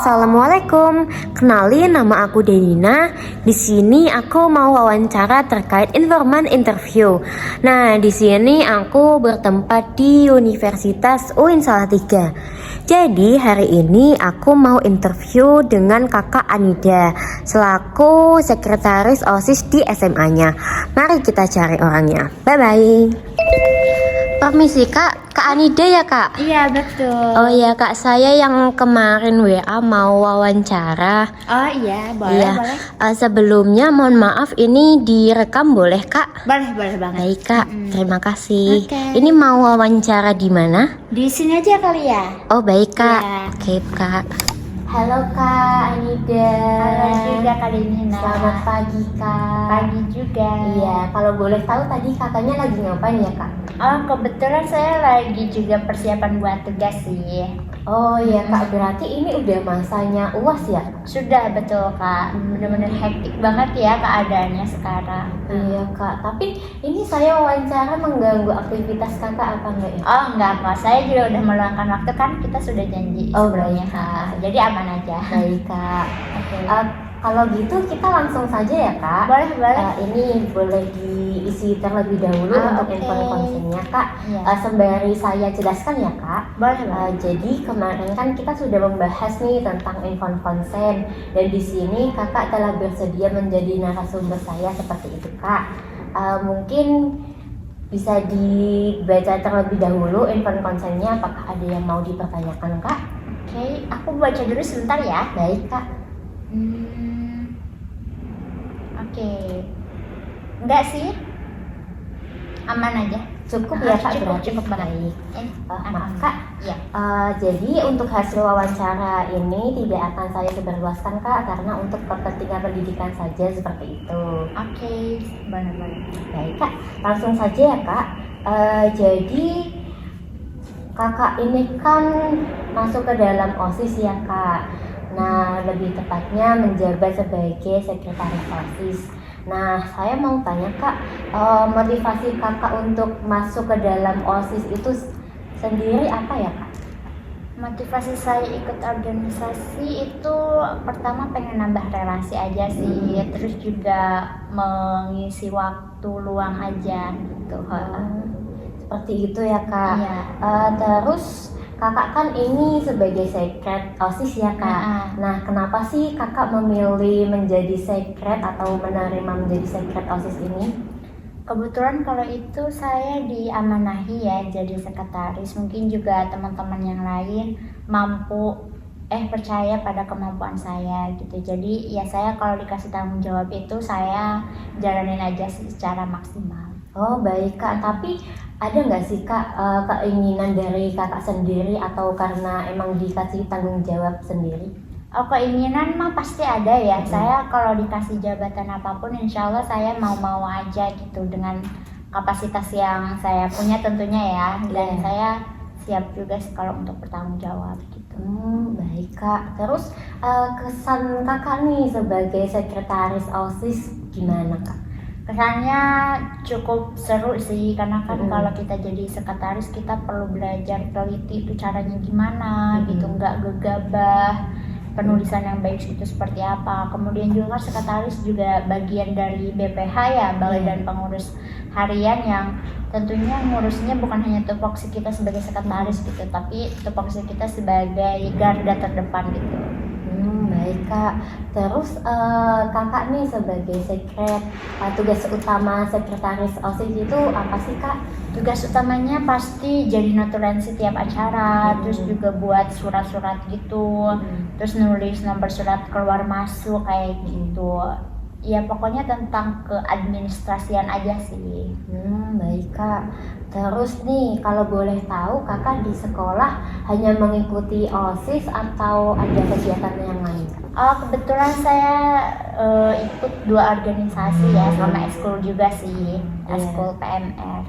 Assalamualaikum. Kenalin, nama aku Denina. Di sini aku mau wawancara terkait informan interview. Nah, di sini aku bertempat di Universitas UIN Salatiga. Jadi hari ini aku mau interview dengan Kakak Anida selaku sekretaris OSIS di SMA-nya. Mari kita cari orangnya. Bye bye. Permisi Kak Anida ya Kak? Iya betul. Oh iya Kak, saya yang kemarin WA mau wawancara. Oh iya, boleh. Sebelumnya mohon maaf, ini direkam boleh Kak? Boleh banget. Baik Kak, terima kasih. Oke. Ini mau wawancara di mana? Di sini aja kali ya. Oh baik Kak. Iya. Oke Kak. Halo Kak Anida. Halo juga Kak Denina. Selamat pagi Kak. Pagi juga. Iya, kalau boleh tahu tadi kakaknya lagi ngapain ya Kak? Oh kebetulan saya lagi juga persiapan buat tugas sih. Oh iya Kak, berarti ini udah masanya UAS ya? Sudah betul Kak. Bener-bener hektik banget ya keadaannya sekarang. Iya Kak, tapi ini saya wawancara mengganggu aktivitas kakak apa enggak ya? Oh enggak Kak, saya juga udah meluangkan waktu, kan kita sudah janji Oh, sebelumnya. baik, Kak. Jadi aman aja. Baik Kak. Oke. Kalau gitu kita langsung saja ya Kak. Boleh. Ini boleh diisi terlebih dahulu untuk Oke. info konsennya Kak. Iya. Sembari saya jelaskan ya Kak. Boleh. Jadi kemarin kan kita sudah membahas nih tentang info konsen, dan di sini kakak telah bersedia menjadi narasumber saya seperti itu Kak. Mungkin bisa dibaca terlebih dahulu info konsennya, apakah ada yang mau dipertanyakan Kak? Oke, aku baca dulu sebentar ya. Baik Kak. Oke. Enggak sih. Aman aja. Cukup ya Kak, Cukup berarti. banget. Baik. Aman. Maaf Kak. Iya. Jadi untuk hasil wawancara ini tidak akan saya sebarluaskan Kak, karena untuk kepentingan pendidikan saja seperti itu. Oke, benar. Baik Kak, langsung saja ya Kak. Jadi kakak ini kan masuk ke dalam OSIS ya Kak. Nah, lebih tepatnya menjabat sebagai sekretaris OSIS. Nah, saya mau tanya Kak, motivasi kakak untuk masuk ke dalam OSIS itu sendiri apa ya Kak? Motivasi saya ikut organisasi itu pertama pengen nambah relasi aja sih, terus juga mengisi waktu luang aja gitu. Seperti itu ya Kak. Iya. Terus kakak kan ini sebagai sekret OSIS ya Kak. Nah, kenapa sih kakak memilih menjadi sekret atau menerima menjadi sekret OSIS ini? Kebetulan kalau itu saya diamanahi ya jadi sekretaris. Mungkin juga teman-teman yang lain percaya pada kemampuan saya gitu. Jadi ya saya kalau dikasih tanggung jawab itu saya jalanin aja secara maksimal. Oh baik Kak, tapi ada nggak sih Kak keinginan dari kakak sendiri atau karena emang dikasih tanggung jawab sendiri? Oh, keinginan mah pasti ada ya. Saya kalau dikasih jabatan apapun insya Allah saya mau aja gitu, dengan kapasitas yang saya punya tentunya ya. Dan saya siap juga kalau untuk bertanggung jawab gitu. Baik Kak, terus kesan kakak nih sebagai sekretaris OSIS gimana Kak? Kesannya cukup seru sih, karena kan kalau kita jadi sekretaris kita perlu belajar teliti itu caranya gimana gitu, nggak gegabah, penulisan yang baik itu seperti apa. Kemudian juga sekretaris juga bagian dari BPH ya, Balai dan Pengurus Harian, yang tentunya ngurusnya bukan hanya tupoksi kita sebagai sekretaris gitu, tapi tupoksi kita sebagai garda terdepan gitu. Baik Kak, terus kakak nih sebagai sekret, tugas utama sekretaris OSIS itu apa sih Kak? Tugas utamanya pasti jadi notulensi tiap acara, terus juga buat surat-surat gitu, terus nulis nomor surat keluar masuk kayak gitu. Ya pokoknya tentang keadministrasian aja sih. Baik Kak. Terus nih kalau boleh tahu kakak di sekolah hanya mengikuti OSIS atau ada kegiatan yang lain? Oh kebetulan saya ikut 2 organisasi ya, sama ekskul juga sih, ekskul PMR.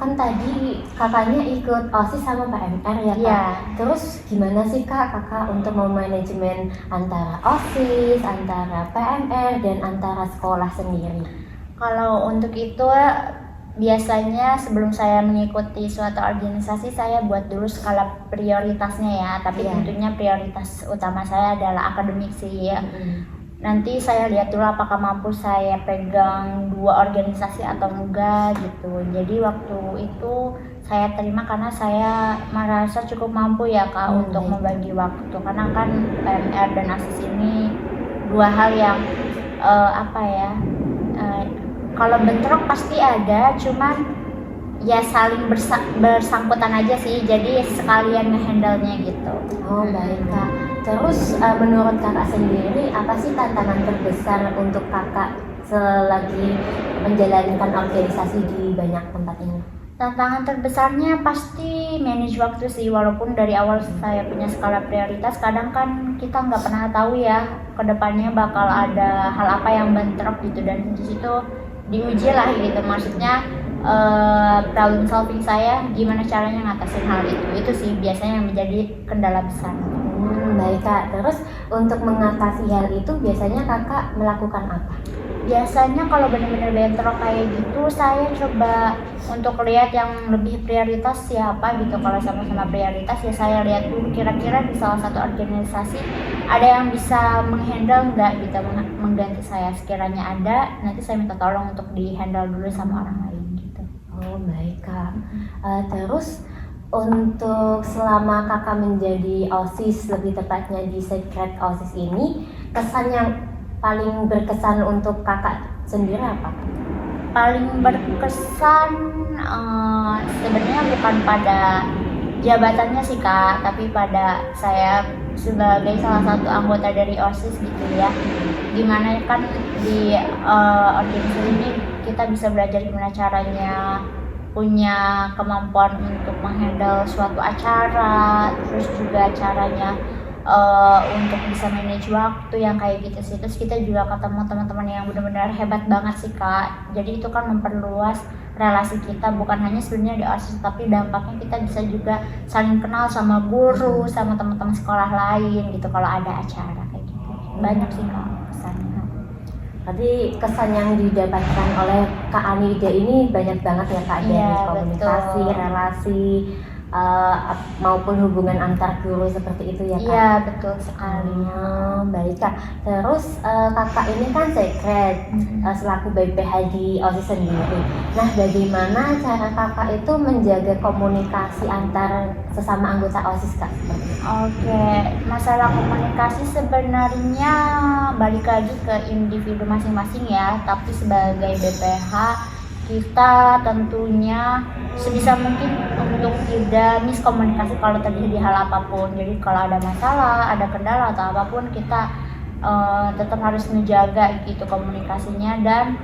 Kan tadi kakaknya ikut OSIS sama PMR ya Kak? Iya. Terus gimana sih kakak untuk memanajemen antara OSIS, antara PMR, dan antara sekolah sendiri? Kalau untuk itu biasanya sebelum saya mengikuti suatu organisasi, saya buat dulu skala prioritasnya ya. Tapi Iya. tentunya prioritas utama saya adalah akademik sih ya. Nanti saya lihat dulu apakah mampu saya pegang 2 organisasi atau enggak gitu. Jadi waktu itu saya terima karena saya merasa cukup mampu ya Kak untuk Baik. membagi waktu. Karena kan PMR dan ASIS ini 2 hal yang apa ya, kalau bentrok pasti ada, cuman ya saling bersangkutan aja sih, jadi sekalian ngehandle-nya gitu. Oh baik Kak. Terus menurut Kakak sendiri apa sih tantangan terbesar untuk Kakak selagi menjalankan organisasi di banyak tempat ini? Tantangan terbesarnya pasti manage waktu sih, walaupun dari awal saya punya skala prioritas, kadang kan kita nggak pernah tahu ya kedepannya bakal ada hal apa yang bentrok gitu, dan di situ diuji lah gitu, maksudnya problem solving saya gimana caranya ngatasin hal itu sih biasanya yang menjadi kendala besar. Baik Kak, terus untuk mengatasi hal itu biasanya Kakak melakukan apa? Biasanya kalau benar-benar bentrok kayak gitu, saya coba untuk lihat yang lebih prioritas siapa gitu. Kalau sama-sama prioritas ya saya lihat dulu kira-kira di salah satu organisasi ada yang bisa menghandle nggak gitu, mengganti saya. Sekiranya ada, nanti saya minta tolong untuk di-handle dulu sama orang lain gitu. Oh baik Kak. Terus untuk selama Kakak menjadi OSIS, lebih tepatnya di Secret OSIS ini, kesan yang paling berkesan untuk Kakak sendiri apa? Paling berkesan sebenarnya bukan pada jabatannya sih Kak, tapi pada saya sebagai salah satu anggota dari OSIS gitu ya. Gimana kan di organisasi ini kita bisa belajar gimana caranya punya kemampuan untuk menghandle suatu acara, terus juga caranya untuk bisa manage waktu yang kayak gitu sih. Terus kita juga ketemu teman-teman yang benar-benar hebat banget sih Kak. Jadi itu kan memperluas relasi kita, bukan hanya sebenarnya di OSIS, tapi dampaknya kita bisa juga saling kenal sama guru, sama teman-teman sekolah lain gitu kalau ada acara kayak gitu. Banyak sih Kak kesannya. Tadi kesan yang didapatkan oleh Kak Anida ini banyak banget ya Kak, dari Iya, komunikasi, betul. relasi, maupun hubungan antar guru seperti itu ya Kak? Iya betul sekali. Baik Kak. Terus Kakak ini kan secret selaku BPH di OSIS sendiri. Nah, bagaimana cara Kakak itu menjaga komunikasi antar sesama anggota OSIS Kak? Oke, masalah komunikasi sebenarnya balik lagi ke individu masing-masing ya, tapi sebagai BPH kita tentunya sebisa mungkin untuk tidak miskomunikasi kalau terjadi hal apapun. Jadi kalau ada masalah, ada kendala atau apapun, kita tetap harus menjaga gitu komunikasinya, dan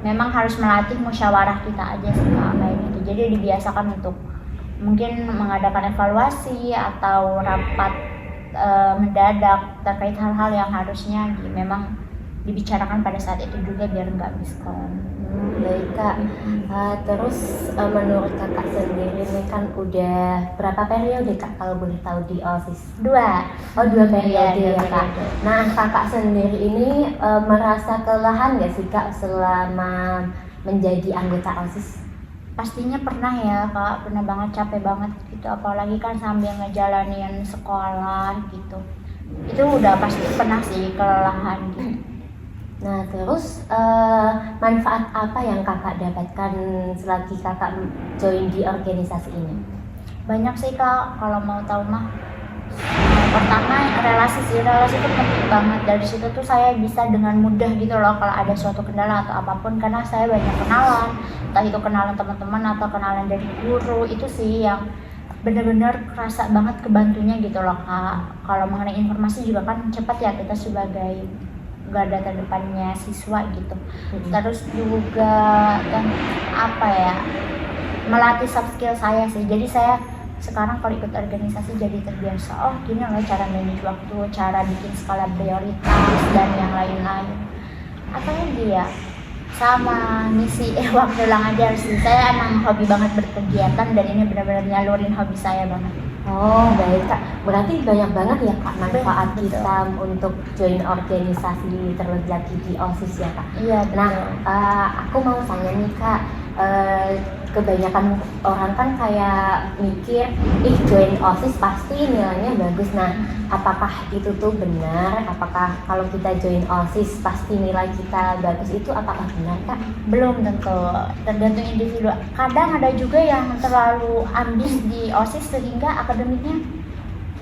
memang harus melatih musyawarah kita aja sih Kak, kayak gitu. Jadi dibiasakan untuk mungkin mengadakan evaluasi atau rapat mendadak terkait hal-hal yang harusnya memang dibicarakan pada saat itu juga biar nggak miskom. Baik Kak. Terus menurut Kakak sendiri ini kan udah berapa periode Kak kalau boleh tahu di OSIS? 2. Oh 2 periode Iya, ya 2 Kak. periode. Nah Kakak sendiri ini merasa kelelahan nggak sih Kak selama menjadi anggota OSIS? Pastinya pernah ya Kak, pernah banget, capek banget gitu, apalagi kan sambil ngejalanin sekolah gitu. Itu udah pasti pernah sih kelelahan gitu. Nah terus manfaat apa yang Kakak dapatkan selagi Kakak join di organisasi ini? Banyak sih Kak, kalau mau tahu mah. Pertama relasi sih, relasi itu penting banget. Dari situ tuh saya bisa dengan mudah gitu loh kalau ada suatu kendala atau apapun, karena saya banyak kenalan, entah itu kenalan teman-teman atau kenalan dari guru. Itu sih yang benar-benar kerasa banget kebantunya gitu loh Kak. Kalau mengenai informasi juga kan cepat ya, kita sebagai garda terdepannya siswa gitu. Terus juga kan apa ya, melatih soft skill saya sih. Jadi saya sekarang kalau ikut organisasi jadi terbiasa, oh gini loh cara manage waktu, cara bikin skala prioritas dan yang lain-lain. Apa lagi ya, sama ngisi waktu luang aja sih. Saya emang hobi banget berkegiatan dan ini benar-benar nyalurin hobi saya banget. Oh baik kak, berarti banyak banget ya kak manfaat Betul. kita untuk join organisasi terlebih lagi di OSIS ya kak. Iya, Nah, betul. aku mau tanya nih kak, kebanyakan orang kan kayak mikir, join OSIS pasti nilainya bagus. Nah, apakah itu tuh benar? Apakah kalau kita join OSIS pasti nilai kita bagus itu apakah benar kak? Belum tentu, tergantung individu. Kadang ada juga yang terlalu ambis di OSIS sehingga akademiknya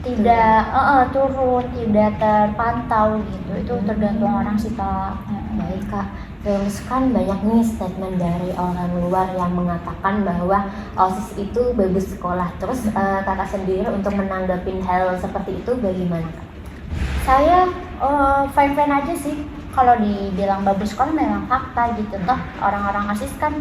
tidak turun, tidak terpantau gitu. Itu tergantung orang sih kak. Baik kak, terus kan banyak nih statement dari orang luar yang mengatakan bahwa OSIS itu bagus sekolah. Terus kakak sendiri untuk menanggapin hal seperti itu bagaimana kak? Saya fine-fine aja sih. Kalau dibilang bagus sekolah memang fakta gitu. Toh orang-orang OSIS kan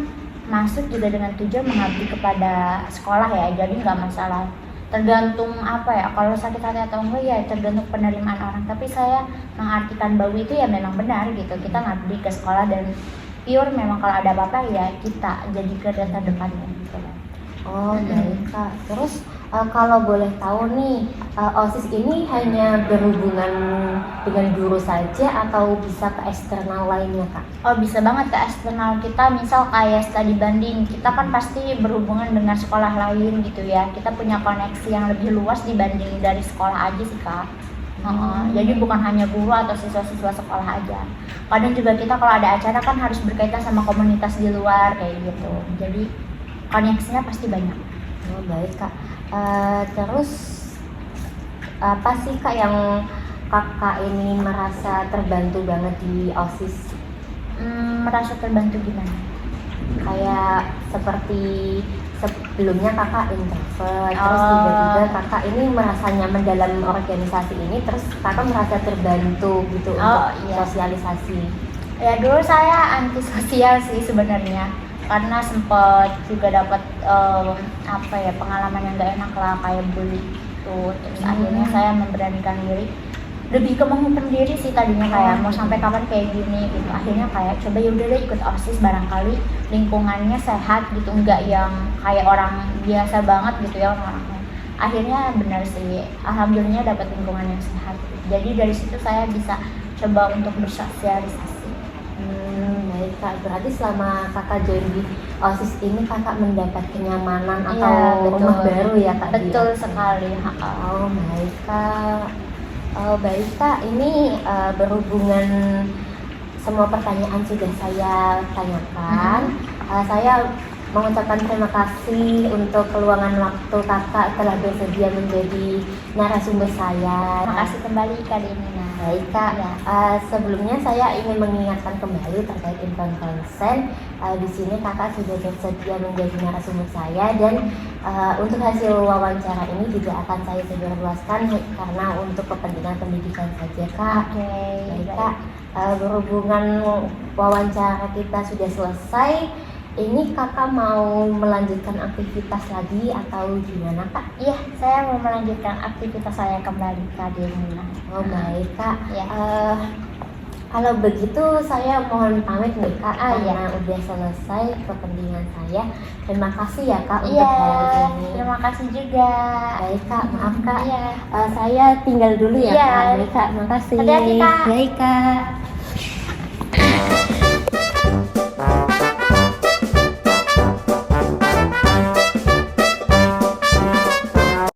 masuk juga dengan tujuan mengabdi kepada sekolah ya. Jadi nggak masalah. Tergantung apa ya, kalau sakit hati atau enggak ya tergantung penerimaan orang. Tapi saya mengartikan bahwa itu ya memang benar gitu. Kita ngabdi ke sekolah dan pure memang kalau ada apa-apa ya kita jadi garda terdepannya gitu. Oh baik kak, terus kalau boleh tahu nih, OSIS ini hanya berhubungan dengan guru saja atau bisa ke eksternal lainnya kak? Oh bisa banget ke eksternal kita, misal kayak studi banding, kita kan pasti berhubungan dengan sekolah lain gitu ya. Kita punya koneksi yang lebih luas dibanding dari sekolah aja sih kak. Jadi bukan hanya guru atau siswa-siswa sekolah aja. Kadang juga kita kalau ada acara kan harus berkaitan sama komunitas di luar kayak gitu. Jadi koneksinya pasti banyak. Oh baik kak. Terus apa sih kak yang kakak ini merasa terbantu banget di OSIS? Merasa terbantu gimana? Kayak seperti sebelumnya kakak introvert, terus Oh. tiba-tiba kakak ini merasa nyaman dalam organisasi ini, terus kakak merasa terbantu gitu untuk Iya. sosialisasi. Ya dulu saya anti sosial sih sebenarnya, karena sempat juga dapat apa ya pengalaman yang gak enak lah kayak bully tuh. Terus akhirnya saya memberanikan diri, lebih ke menghukum diri sih tadinya kayak mau sampai kapan kayak gini gitu. Akhirnya kayak coba yaudah deh ikut OSIS, barangkali lingkungannya sehat gitu, nggak yang kayak orang biasa banget gitu ya orang-orangnya. Akhirnya benar sih, alhamdulillah dapat lingkungan yang sehat. Jadi dari situ saya bisa coba untuk bersosialisasi. Baik kak, berarti selama kakak join di OSIS ini kakak mendapat kenyamanan atau Iya, betul. rumah baru ya kak? Betul Dia? sekali. Oh baik kak. Oh baik kak, ini berhubungan semua pertanyaan sudah saya tanyakan. Saya mengucapkan terima kasih untuk keluangan waktu kakak telah bersedia menjadi narasumber saya. Terima kasih kembali Kak Denina. Baik kak, Ya. sebelumnya saya ingin mengingatkan kembali terkait info konsen. Di sini kakak sudah bersedia menjadi narasumber saya dan untuk hasil wawancara ini juga akan saya sebarluaskan karena untuk kepentingan pendidikan saja kak. Oke. Baik kak, berhubungan wawancara kita sudah selesai. Ini kakak mau melanjutkan aktivitas lagi atau gimana kak? Iya, saya mau melanjutkan aktivitas saya kembali Kak Denina. Oh baik kak. Ya. Kalau begitu saya mohon pamit nih kak Iya. karena udah selesai kepentingan saya. Terima kasih ya kak untuk Iya, hari ini. terima kasih juga. Baik kak, maaf kak. Iya. Saya tinggal dulu ya Iya. kak. Baik kak, makasih. Hati-hati, Kak. Baik kak.